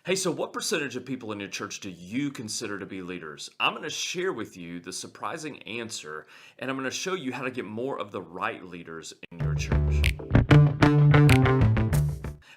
Hey, so what percentage of people in your church do you consider to be leaders? I'm going to share with you the surprising answer, and I'm going to show you how to get more of the right leaders in your church.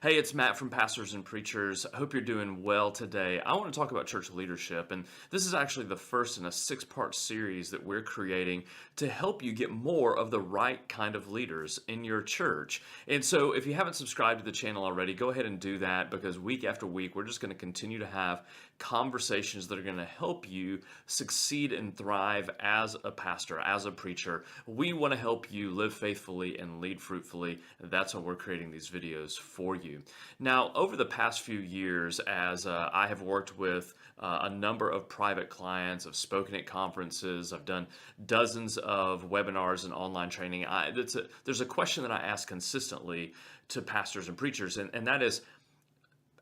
Hey, it's Matt from Pastors and Preachers. I hope you're doing well today. I want to talk about church leadership, and this is actually the first in a six-part series that we're creating to help you get more of the right kind of leaders in your church. And so, if you haven't subscribed to the channel already, go ahead and do that because week after week, we're just going to continue to have conversations that are going to help you succeed and thrive as a pastor, as a preacher. We want to help you live faithfully and lead fruitfully. That's why we're creating these videos for you. Now, over the past few years, as I have worked with a number of private clients, I've spoken at conferences, I've done dozens of webinars and online training. There's a question that I ask consistently to pastors and preachers, and that is,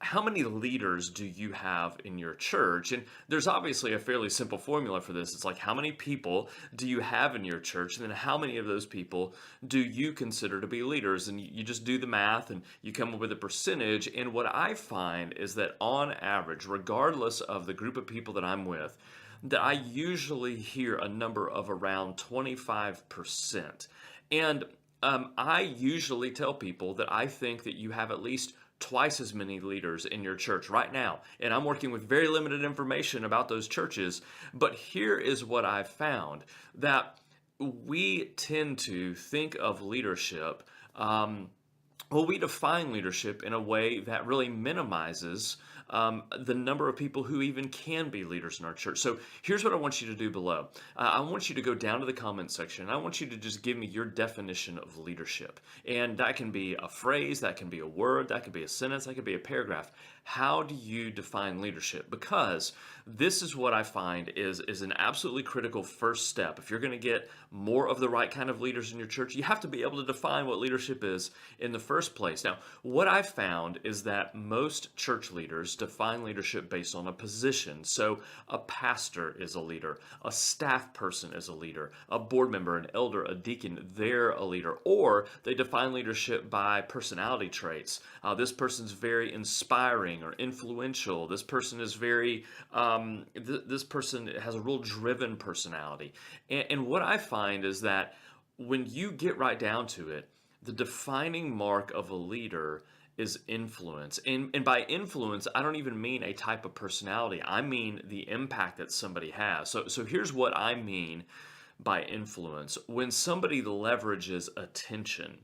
how many leaders do you have in your church? And there's obviously a fairly simple formula for this. It's like, how many people do you have in your church? And then how many of those people do you consider to be leaders? And you just do the math and you come up with a percentage. And what I find is that on average, regardless of the group of people that I'm with, that I usually hear a number of around 25%. And I usually tell people that I think that you have at least twice as many leaders in your church right now. And I'm working with very limited information about those churches. But here is what I've found, that we tend to think of leadership. We define leadership in a way that really minimizes the number of people who even can be leaders in our church. So here's what I want you to do below. I want you to go down to the comment section. I want you to just give me your definition of leadership. And that can be a phrase, that can be a word, that could be a sentence, that could be a paragraph. How do you define leadership? Because this is what I find is an absolutely critical first step. If you're going to get more of the right kind of leaders in your church, you have to be able to define what leadership is in the first place. Now, what I've found is that most church leaders define leadership based on a position. So a pastor is a leader, a staff person is a leader, a board member, an elder, a deacon, they're a leader. Or they define leadership by personality traits. This person's very inspiring or influential. This person is very, this person has a real driven personality. And what I find is that when you get right down to it, the defining mark of a leader is influence. And by influence, I don't even mean a type of personality. I mean the impact that somebody has. So here's what I mean by influence. When somebody leverages attention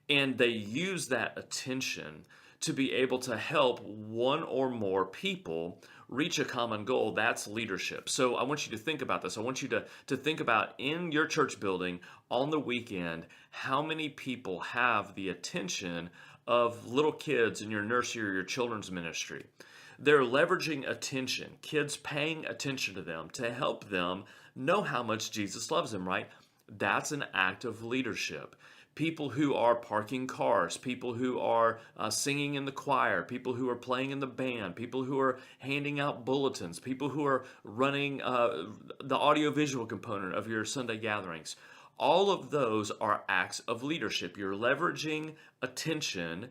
and they use that attention to be able to help one or more people reach a common goal, that's leadership. So I want you to think about this. I want you to think about, in your church building on the weekend, how many people have the attention of little kids in your nursery or your children's ministry. They're leveraging attention, kids paying attention to them to help them know how much Jesus loves them, right? That's an act of leadership. People who are parking cars, people who are singing in the choir, people who are playing in the band, people who are handing out bulletins, people who are running the audiovisual component of your Sunday gatherings. All of those are acts of leadership. You're leveraging attention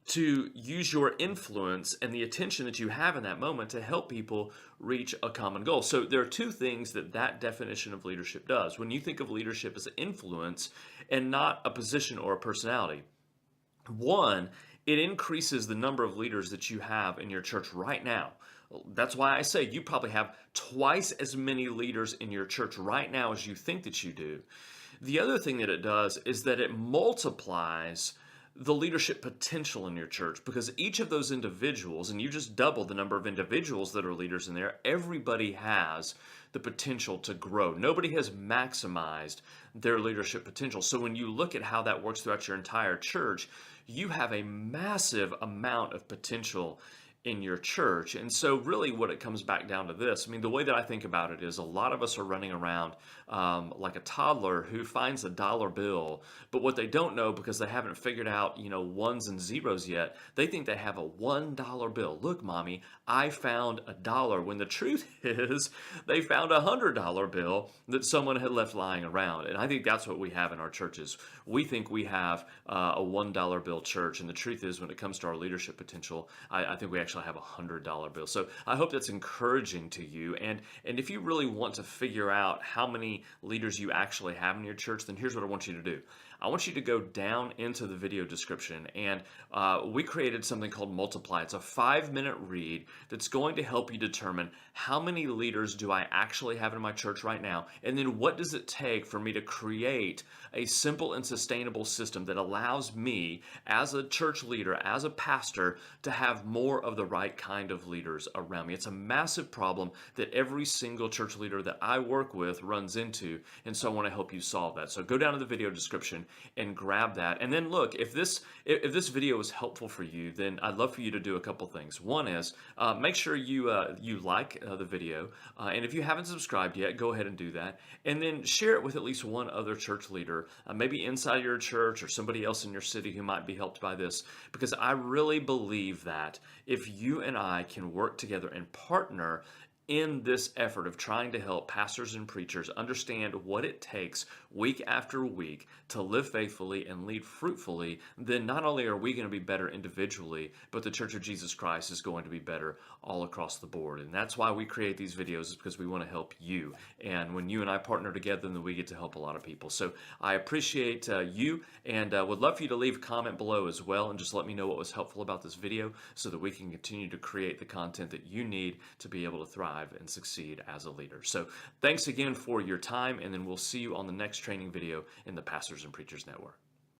to use your influence and the attention that you have in that moment to help people reach a common goal. So there are two things that definition of leadership does. When you think of leadership as influence and not a position or a personality, one, it increases the number of leaders that you have in your church right now. That's why I say you probably have twice as many leaders in your church right now as you think that you do. The other thing that it does is that it multiplies the leadership potential in your church, because each of those individuals, and you just double the number of individuals that are leaders in there, everybody has the potential to grow. Nobody has maximized their leadership potential. So when you look at how that works throughout your entire church, you have a massive amount of potential in your church. And so really what it comes back down to this, I mean, the way that I think about it is a lot of us are running around like a toddler who finds a dollar bill, but what they don't know, because they haven't figured out, ones and zeros yet, they think they have a $1 bill. Look, mommy, I found a dollar, when the truth is they found a $100 bill that someone had left lying around. And I think that's what we have in our churches. We think we have a $1 bill church, and the truth is, when it comes to our leadership potential, I think we actually actually have $100 bills. So I hope that's encouraging to you. And if you really want to figure out how many leaders you actually have in your church, then here's what I want you to do. I want you to go down into the video description, and we created something called Multiply. It's a 5-minute read that's going to help you determine how many leaders do I actually have in my church right now, and then what does it take for me to create a simple and sustainable system that allows me as a church leader, as a pastor, to have more of the right kind of leaders around me. It's a massive problem that every single church leader that I work with runs into, and so I want to help you solve that. So go down to the video description and grab that. And then look, if this video is helpful for you, then I'd love for you to do a couple things. One is make sure you like the video, and if you haven't subscribed yet, go ahead and do that. And then share it with at least one other church leader, maybe inside your church or somebody else in your city who might be helped by this, because I really believe that if you and I can work together and partner in this effort of trying to help pastors and preachers understand what it takes week after week to live faithfully and lead fruitfully, then not only are we going to be better individually, but the Church of Jesus Christ is going to be better all across the board. And that's why we create these videos, is because we want to help you. And when you and I partner together, then we get to help a lot of people. So I appreciate you, and would love for you to leave a comment below as well, and just let me know what was helpful about this video so that we can continue to create the content that you need to be able to thrive and succeed as a leader. So thanks again for your time, and then we'll see you on the next training video in the Pastors and Preachers Network.